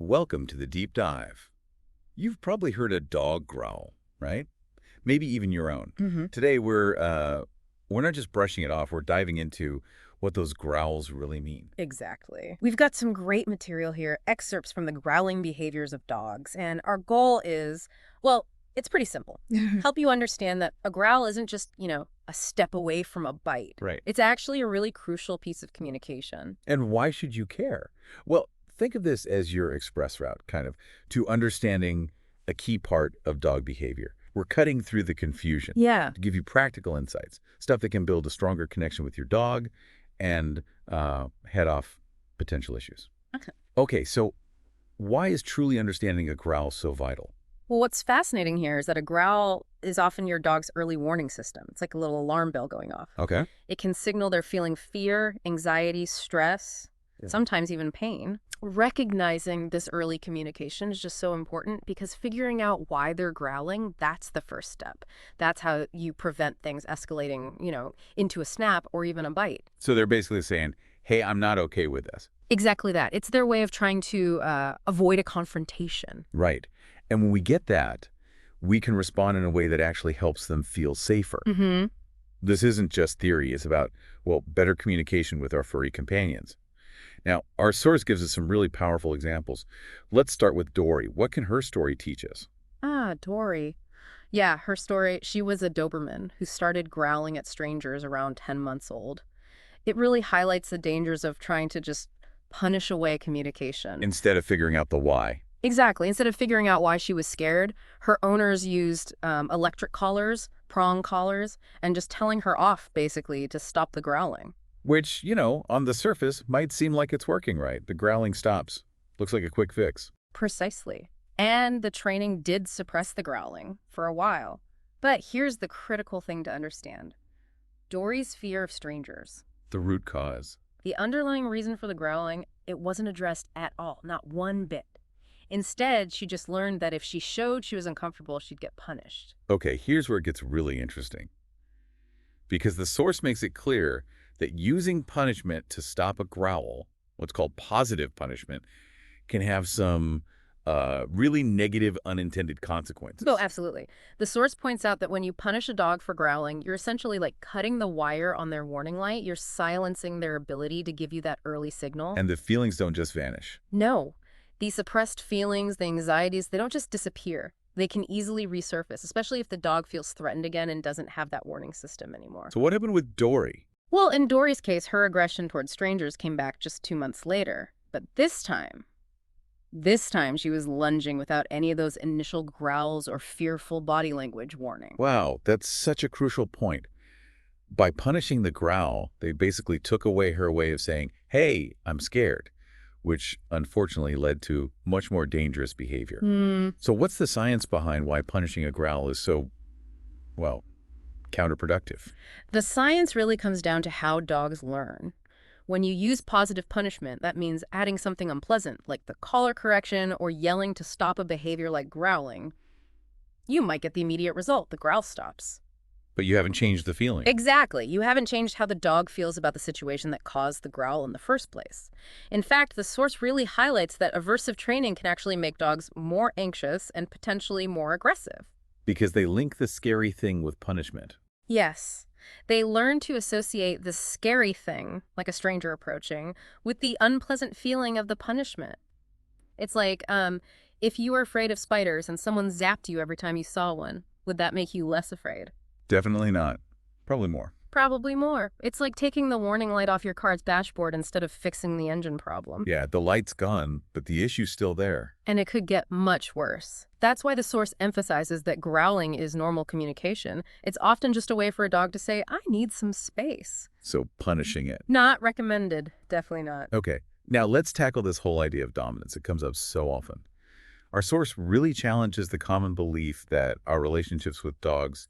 Welcome to the deep dive. You've probably heard a dog growl, right? Maybe even your own. Hmm. Today we're not just brushing it off, we're diving into what those growls really mean. Exactly. We've got some great material here, excerpts from the growling behaviors of dogs, and our goal is, well, it's pretty simple. Help you understand that a growl isn't just, a step away from a bite. Right. It's actually a really crucial piece of communication. And why should you care? Well, think of this as your express route, kind of, to understanding a key part of dog behavior. We're cutting through the confusion Yeah. to give you practical insights, stuff that can build a stronger connection with your dog and head off potential issues. Okay. Okay, so why is truly understanding a growl so vital? Well, what's fascinating here is that a growl is often your dog's early warning system. It's like a little alarm bell going off. Okay. It can signal they're feeling fear, anxiety, stress, Yeah. sometimes even pain. Recognizing this early communication is just so important because figuring out why they're growling, that's the first step. That's how you prevent things escalating, into a snap or even a bite. So they're basically saying, hey, I'm not okay with this. Exactly that. It's their way of trying to avoid a confrontation. Right. And when we get that, we can respond in a way that actually helps them feel safer. Mm-hmm. This isn't just theory. It's about, well, better communication with our furry companions. Now, our source gives us some really powerful examples. Let's start with Dory. What can her story teach us? Ah, Dory. Yeah, her story, she was a Doberman who started growling at strangers around 10 months old. It really highlights the dangers of trying to just punish away communication. Instead of figuring out the why. Exactly. Instead of figuring out why she was scared, her owners used electric collars, prong collars, and just telling her off, basically, to stop the growling. Which, on the surface, might seem like it's working right. The growling stops. Looks like a quick fix. Precisely. And the training did suppress the growling for a while. But here's the critical thing to understand. Dory's fear of strangers. The root cause. The underlying reason for the growling, it wasn't addressed at all, not one bit. Instead, she just learned that if she showed she was uncomfortable, she'd get punished. Okay, here's where it gets really interesting. Because the source makes it clear that using punishment to stop a growl, what's called positive punishment, can have some really negative unintended consequences. Oh, absolutely. The source points out that when you punish a dog for growling, you're essentially like cutting the wire on their warning light. You're silencing their ability to give you that early signal. And the feelings don't just vanish. No. These suppressed feelings, the anxieties, they don't just disappear. They can easily resurface, especially if the dog feels threatened again and doesn't have that warning system anymore. So what happened with Dory? Well, in Dory's case, her aggression towards strangers came back just 2 months later. But this time she was lunging without any of those initial growls or fearful body language warning. Wow, that's such a crucial point. By punishing the growl, they basically took away her way of saying, hey, I'm scared, which unfortunately led to much more dangerous behavior. So what's the science behind why punishing a growl is so, well, counterproductive? The science really comes down to how dogs learn. When you use positive punishment, that means adding something unpleasant, like the collar correction or yelling to stop a behavior like growling. You might get the immediate result, the growl stops. But you haven't changed the feeling. Exactly. You haven't changed how the dog feels about the situation that caused the growl in the first place. In fact, the source really highlights that aversive training can actually make dogs more anxious and potentially more aggressive. Because they link the scary thing with punishment. Yes. They learn to associate the scary thing, like a stranger approaching, with the unpleasant feeling of the punishment. It's like, if you were afraid of spiders and someone zapped you every time you saw one, would that make you less afraid? Definitely not. Probably more. Probably more. It's like taking the warning light off your car's dashboard instead of fixing the engine problem. Yeah, the light's gone, but the issue's still there. And it could get much worse. That's why the source emphasizes that growling is normal communication. It's often just a way for a dog to say, I need some space. So punishing it. Not recommended. Definitely not. Okay, now let's tackle this whole idea of dominance. It comes up so often. Our source really challenges the common belief that our relationships with dogs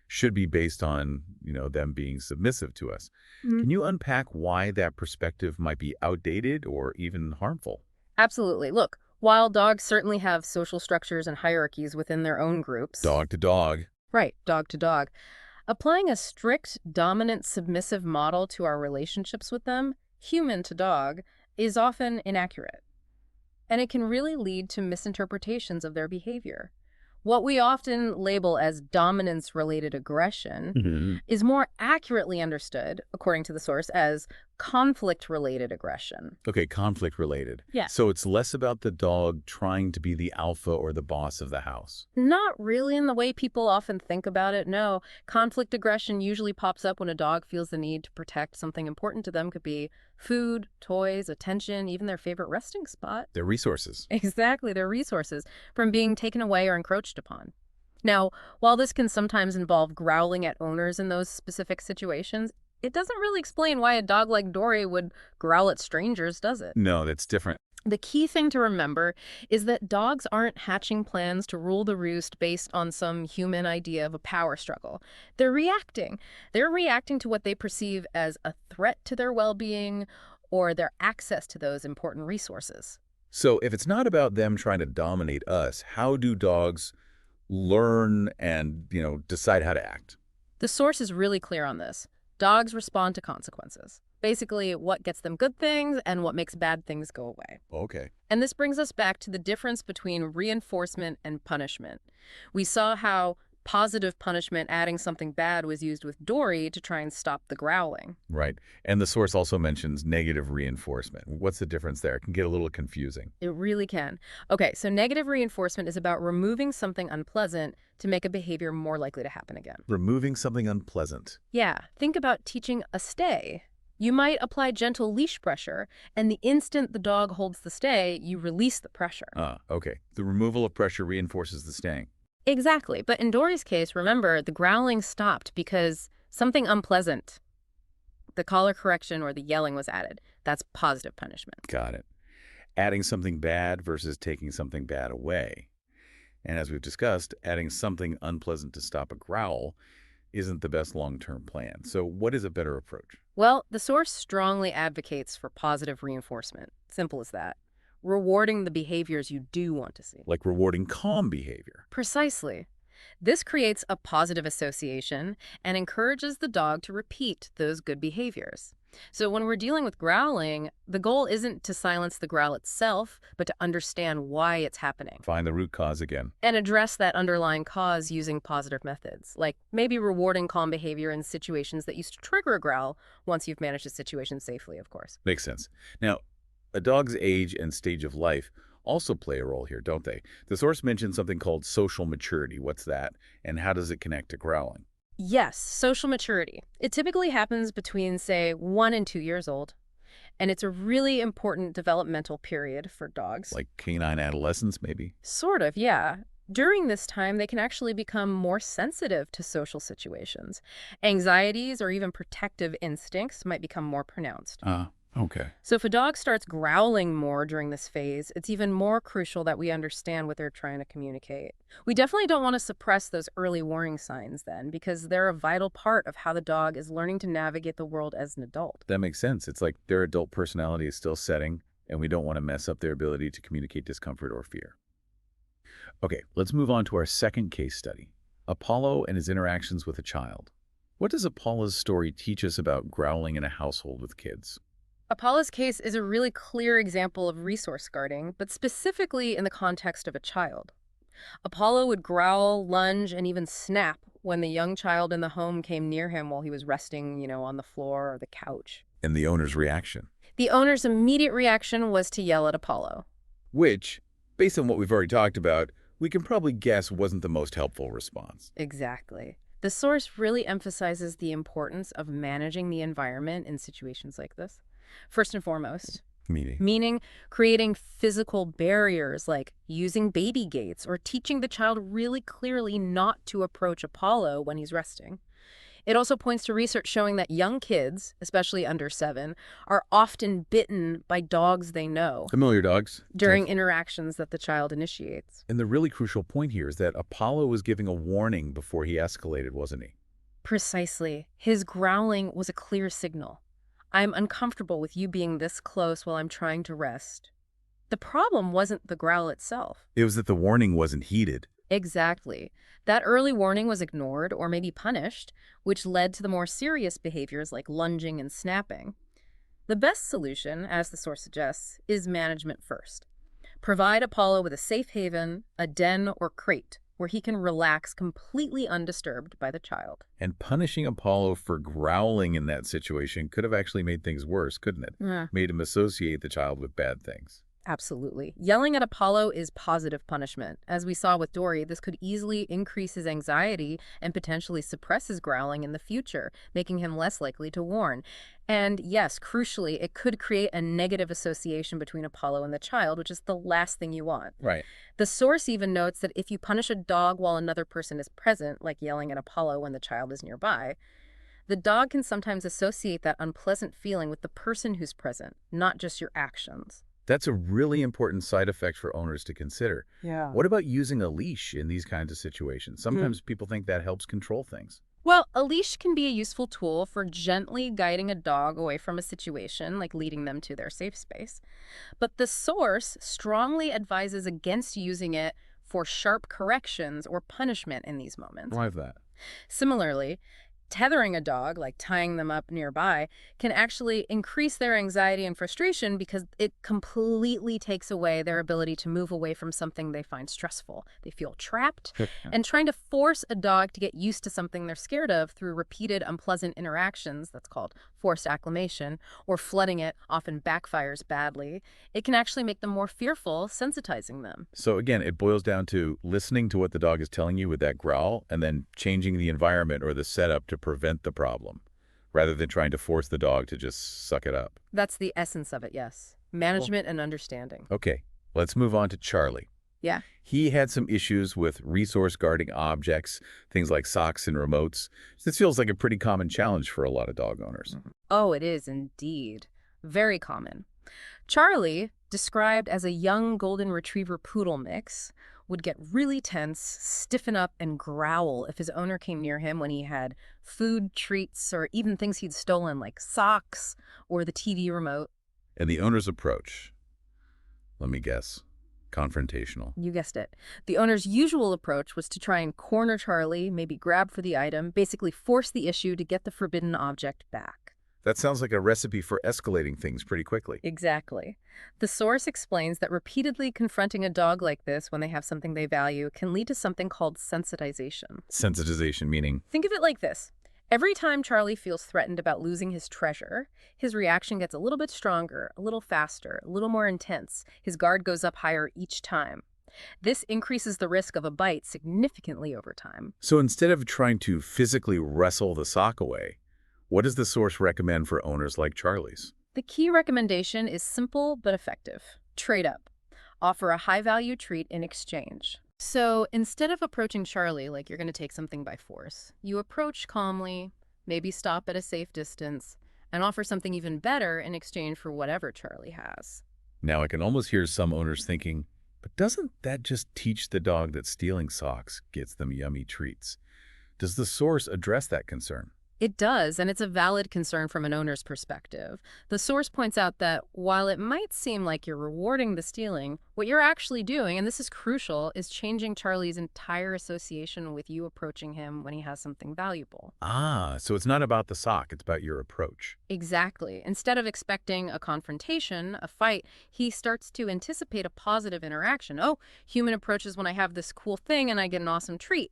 should be based on, them being submissive to us. Can you unpack why that perspective might be outdated or even harmful? Absolutely. Look, while dogs certainly have social structures and hierarchies within their own groups. Dog to dog. Right, dog to dog. Applying a strict, dominant, submissive model to our relationships with them, human to dog, is often inaccurate. and it can really lead to misinterpretations of their behavior. What we often label as dominance-related aggression Mhm. is more accurately understood, according to the source, as conflict-related aggression. Okay, conflict related. Yeah. So it's less about the dog trying to be the alpha or the boss of the house. Not really in the way people often think about it, no. Conflict aggression usually pops up when a dog feels the need to protect something important to them. Could be food, toys, attention, even their favorite resting spot. Their resources. Exactly, their resources from being taken away or encroached upon. Now, while this can sometimes involve growling at owners in those specific situations, it doesn't really explain why a dog like Dory would growl at strangers, does it? No, that's different. The key thing to remember is that dogs aren't hatching plans to rule the roost based on some human idea of a power struggle. They're reacting. They're reacting to what they perceive as a threat to their well-being or their access to those important resources. So if it's not about them trying to dominate us, how do dogs learn and, decide how to act? The source is really clear on this. Dogs respond to consequences. Basically, what gets them good things and what makes bad things go away. Okay. And this brings us back to the difference between reinforcement and punishment. We saw how positive punishment, adding something bad, was used with Dory to try and stop the growling. Right. And the source also mentions negative reinforcement. What's the difference there? It can get a little confusing. It really can. Okay, so negative reinforcement is about removing something unpleasant to make a behavior more likely to happen again. Removing something unpleasant. Yeah, think about teaching a stay. You might apply gentle leash pressure, and the instant the dog holds the stay, you release the pressure. Okay. The removal of pressure reinforces the staying. Exactly, but in Dory's case, remember, the growling stopped because something unpleasant, the collar correction or the yelling was added. That's positive punishment. Got it. Adding something bad versus taking something bad away. And as we've discussed, adding something unpleasant to stop a growl isn't the best long-term plan. So what is a better approach? Well, the source strongly advocates for positive reinforcement. Simple as that. Rewarding the behaviors you do want to see. Like rewarding calm behavior. Precisely. This creates a positive association and encourages the dog to repeat those good behaviors. So when we're dealing with growling, the goal isn't to silence the growl itself, but to understand why it's happening. Find the root cause again. And address that underlying cause using positive methods, like maybe rewarding calm behavior in situations that used to trigger a growl once you've managed the situation safely, of course. Makes sense. Now, a dog's age and stage of life also play a role here, don't they? The source mentioned something called social maturity. What's that? And how does it connect to growling? Yes, social maturity. It typically happens between, say, 1 and 2 years old. And it's a really important developmental period for dogs. Like canine adolescence, maybe? Sort of, yeah. During this time, they can actually become more sensitive to social situations. Anxieties or even protective instincts might become more pronounced. Okay. So if a dog starts growling more during this phase, it's even more crucial that we understand what they're trying to communicate. We definitely don't want to suppress those early warning signs then, because they're a vital part of how the dog is learning to navigate the world as an adult. That makes sense. It's like their adult personality is still setting, and we don't want to mess up their ability to communicate discomfort or fear. Okay, let's move on to our second case study, Apollo and his interactions with a child. What does Apollo's story teach us about growling in a household with kids? Apollo's case is a really clear example of resource guarding, but specifically in the context of a child. Apollo would growl, lunge, and even snap when the young child in the home came near him while he was resting, on the floor or the couch. And the owner's reaction. The owner's immediate reaction was to yell at Apollo. Which, based on what we've already talked about, we can probably guess wasn't the most helpful response. Exactly. The source really emphasizes the importance of managing the environment in situations like this. First and foremost, meaning creating physical barriers like using baby gates or teaching the child really clearly not to approach Apollo when he's resting. It also points to research showing that young kids, especially under 7, are often bitten by dogs they know Familiar dogs. during interactions that the child initiates. And the really crucial point here is that Apollo was giving a warning before he escalated, wasn't he? Precisely. His growling was a clear signal. I'm uncomfortable with you being this close while I'm trying to rest. The problem wasn't the growl itself. It was that the warning wasn't heeded. Exactly. That early warning was ignored or maybe punished, which led to the more serious behaviors like lunging and snapping. The best solution, as the source suggests, is management first. Provide Apollo with a safe haven, a den or crate, where he can relax completely undisturbed by the child. And punishing Apollo for growling in that situation could have actually made things worse, couldn't it? Yeah. Made him associate the child with bad things. Absolutely. Yelling at Apollo is positive punishment. As we saw with Dory, this could easily increase his anxiety and potentially suppress his growling in the future, making him less likely to warn. And yes, crucially, it could create a negative association between Apollo and the child, which is the last thing you want. Right. The source even notes that if you punish a dog while another person is present, like yelling at Apollo when the child is nearby, the dog can sometimes associate that unpleasant feeling with the person who's present, not just your actions. That's a really important side effect for owners to consider. Yeah. What about using a leash in these kinds of situations? Sometimes people think that helps control things. Well, a leash can be a useful tool for gently guiding a dog away from a situation, like leading them to their safe space. But the source strongly advises against using it for sharp corrections or punishment in these moments. Why is that? Similarly, tethering a dog, like tying them up nearby, can actually increase their anxiety and frustration because it completely takes away their ability to move away from something they find stressful. They feel trapped, and trying to force a dog to get used to something they're scared of through repeated unpleasant interactions, that's called forced acclimation, or flooding it often backfires badly. It can actually make them more fearful, sensitizing them. So again, it boils down to listening to what the dog is telling you with that growl and then changing the environment or the setup to prevent the problem, rather than trying to force the dog to just suck it up. That's the essence of it, yes. Management and understanding. Okay, let's move on to Charlie. Yeah. He had some issues with resource guarding objects, things like socks and remotes. This feels like a pretty common challenge for a lot of dog owners. Oh, it is indeed. Very common. Charlie, described as a young golden retriever poodle mix, would get really tense, stiffen up, and growl if his owner came near him when he had food, treats, or even things he'd stolen like socks or the TV remote. And the owner's approach, let me guess, confrontational. You guessed it. The owner's usual approach was to try and corner Charlie, maybe grab for the item, basically force the issue to get the forbidden object back. That sounds like a recipe for escalating things pretty quickly. Exactly. The source explains that repeatedly confronting a dog like this when they have something they value can lead to something called sensitization. Sensitization meaning? Think of it like this. Every time Charlie feels threatened about losing his treasure, his reaction gets a little bit stronger, a little faster, a little more intense. His guard goes up higher each time. This increases the risk of a bite significantly over time. So instead of trying to physically wrestle the sock away, what does the source recommend for owners like Charlie's? The key recommendation is simple but effective. Trade up. Offer a high-value treat in exchange. So instead of approaching Charlie like you're going to take something by force, you approach calmly, maybe stop at a safe distance, and offer something even better in exchange for whatever Charlie has. Now I can almost hear some owners thinking, but doesn't that just teach the dog that stealing socks gets them yummy treats? Does the source address that concern? It does, and it's a valid concern from an owner's perspective. The source points out that while it might seem like you're rewarding the stealing, what you're actually doing, and this is crucial, is changing Charlie's entire association with you approaching him when he has something valuable. Ah, so it's not about the sock, it's about your approach. Exactly. Instead of expecting a confrontation, a fight, he starts to anticipate a positive interaction. Oh, human approaches when I have this cool thing and I get an awesome treat.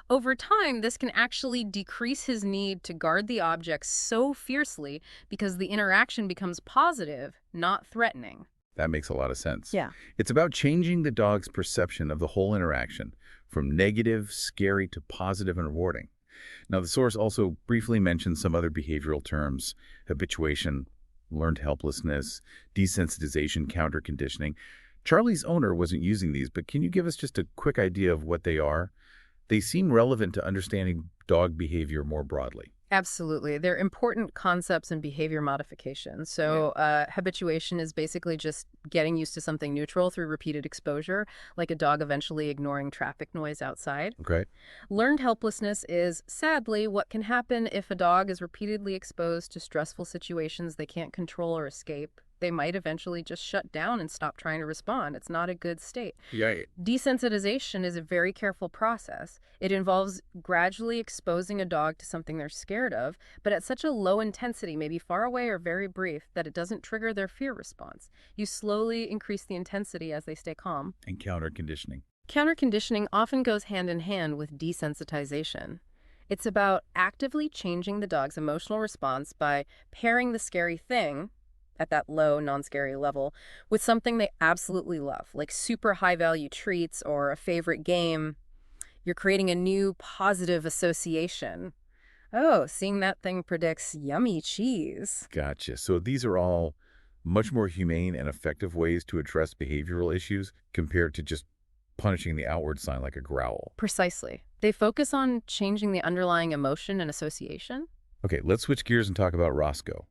Over time, this can actually decrease his need to guard the object so fiercely because the interaction becomes positive, not threatening. That makes a lot of sense. Yeah. It's about changing the dog's perception of the whole interaction from negative, scary to positive and rewarding. Now, the source also briefly mentions some other behavioral terms: habituation, learned helplessness, desensitization, counter-conditioning. Charlie's owner wasn't using these, but can you give us just a quick idea of what they are? They seem relevant to understanding dog behavior more broadly. Absolutely. They're important concepts in behavior modification. So habituation is basically just getting used to something neutral through repeated exposure, like a dog eventually ignoring traffic noise outside. Okay. Learned helplessness is, sadly, what can happen if a dog is repeatedly exposed to stressful situations they can't control or escape. They might eventually just shut down and stop trying to respond. It's not a good state. Yeah. Desensitization is a very careful process. It involves gradually exposing a dog to something they're scared of, but at such a low intensity, maybe far away or very brief, that it doesn't trigger their fear response. You slowly increase the intensity as they stay calm. And counter conditioning. Counter-conditioning often goes hand in hand with desensitization. It's about actively changing the dog's emotional response by pairing the scary thing, at that low, non-scary level, with something they absolutely love, like super high-value treats or a favorite game. You're creating a new positive association. Oh, seeing that thing predicts yummy cheese. Gotcha. So these are all much more humane and effective ways to address behavioral issues compared to just punishing the outward sign like a growl. Precisely. They focus on changing the underlying emotion and association. Okay, let's switch gears and talk about Roscoe.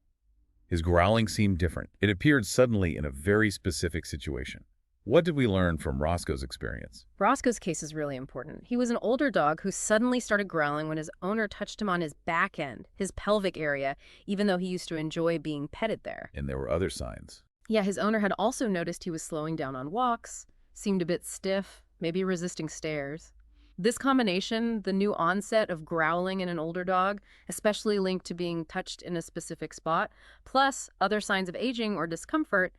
His growling seemed different. It appeared suddenly in a very specific situation. What did we learn from Roscoe's experience? Roscoe's case is really important. He was an older dog who suddenly started growling when his owner touched him on his back end, his pelvic area, even though he used to enjoy being petted there. And there were other signs. Yeah, his owner had also noticed he was slowing down on walks, seemed a bit stiff, maybe resisting stares. This combination, the new onset of growling in an older dog, especially linked to being touched in a specific spot, plus other signs of aging or discomfort,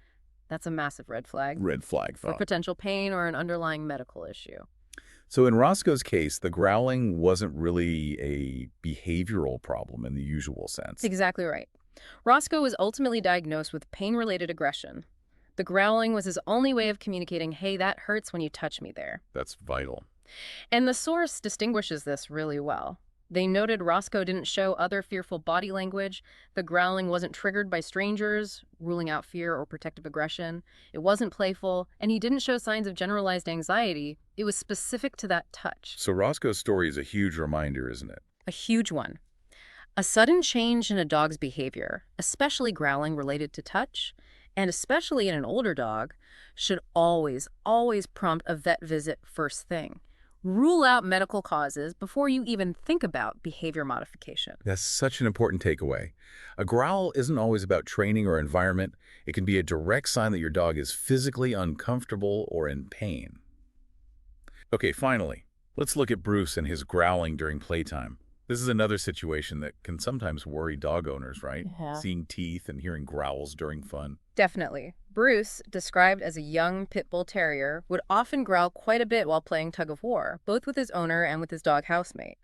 that's a massive red flag. Red flag For thought. potential pain or an underlying medical issue. So in Roscoe's case, the growling wasn't really a behavioral problem in the usual sense. Exactly right. Roscoe was ultimately diagnosed with pain-related aggression. The growling was his only way of communicating, hey, that hurts when you touch me there. That's vital. And the source distinguishes this really well. They noted Roscoe didn't show other fearful body language. The growling wasn't triggered by strangers, ruling out fear or protective aggression. It wasn't playful, and he didn't show signs of generalized anxiety. It was specific to that touch. So Roscoe's story is a huge reminder, isn't it? A huge one. A sudden change in a dog's behavior, especially growling related to touch, and especially in an older dog, should always, always prompt a vet visit first thing. Rule out medical causes before you even think about behavior modification. That's such an important takeaway. A growl isn't always about training or environment. It can be a direct sign that your dog is physically uncomfortable or in pain. Okay, finally, let's look at Bruce and his growling during playtime. This is another situation that can sometimes worry dog owners, right? Yeah. Seeing teeth and hearing growls during fun. Definitely. Bruce, described as a young pit bull terrier, would often growl quite a bit while playing tug of war, both with his owner and with his dog housemate.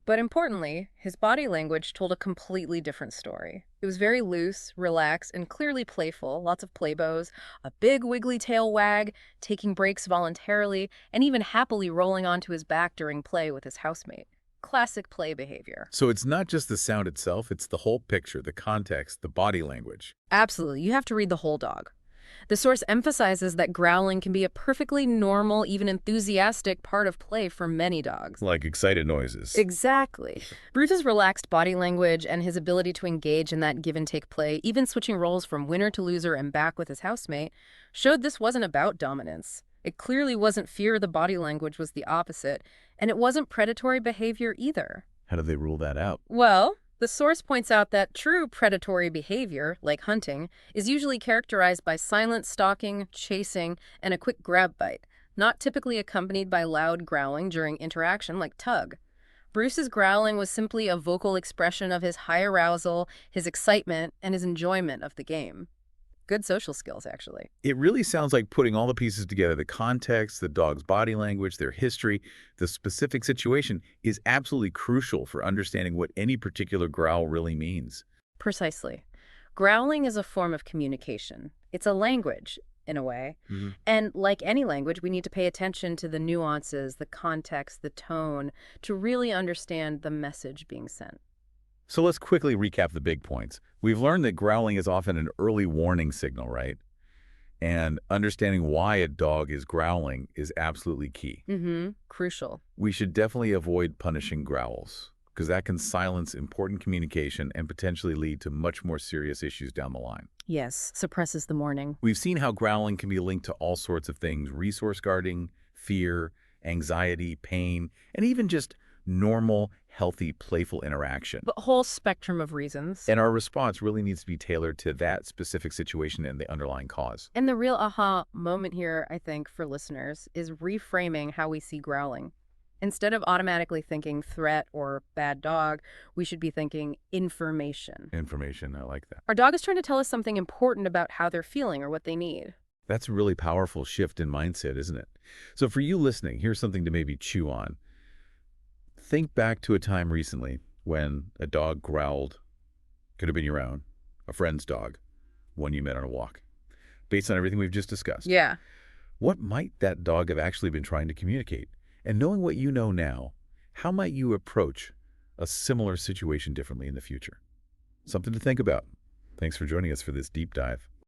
But importantly, his body language told a completely different story. It was very loose, relaxed, and clearly playful, lots of play bows, a big wiggly tail wag, taking breaks voluntarily, and even happily rolling onto his back during play with his housemate. Classic play behavior. So it's not just the sound itself, it's the whole picture, the context, the body language. Absolutely. You have to read the whole dog. The source emphasizes that growling can be a perfectly normal, even enthusiastic part of play for many dogs. Like excited noises. Exactly. Bruce's relaxed body language and his ability to engage in that give-and-take play, even switching roles from winner to loser and back with his housemate, showed this wasn't about dominance. It clearly wasn't fear. The body language was the opposite, and it wasn't predatory behavior either. How do they rule that out? Well, the source points out that true predatory behavior, like hunting, is usually characterized by silent stalking, chasing, and a quick grab bite, not typically accompanied by loud growling during interaction like tug. Bruce's growling was simply a vocal expression of his high arousal, his excitement, and his enjoyment of the game. Good social skills, actually. It really sounds like putting all the pieces together, the context, the dog's body language, their history, the specific situation is absolutely crucial for understanding what any particular growl really means. Precisely. Growling is a form of communication. It's a language, in a way. And like any language, we need to pay attention to the nuances, the context, the tone, to really understand the message being sent. So let's quickly recap the big points. We've learned that growling is often an early warning signal, right? And understanding why a dog is growling is absolutely key. Crucial. We should definitely avoid punishing growls, because that can silence important communication and potentially lead to much more serious issues down the line. Yes, suppresses the mourning. We've seen how growling can be linked to all sorts of things: resource guarding, fear, anxiety, pain, and even just normal, healthy, playful interaction. The whole spectrum of reasons. And our response really needs to be tailored to that specific situation and the underlying cause. And the real aha moment here, I think, for listeners is reframing how we see growling. Instead of automatically thinking threat or bad dog, we should be thinking information. Information, I like that. Our dog is trying to tell us something important about how they're feeling or what they need. That's a really powerful shift in mindset, isn't it? So for you listening, here's something to maybe chew on. Think back to a time recently when a dog growled. Could have been your own, a friend's dog, one you met on a walk. Based on everything we've just discussed, Yeah. what might that dog have actually been trying to communicate? And knowing what you know now, how might you approach a similar situation differently in the future? Something to think about. Thanks for joining us for this deep dive.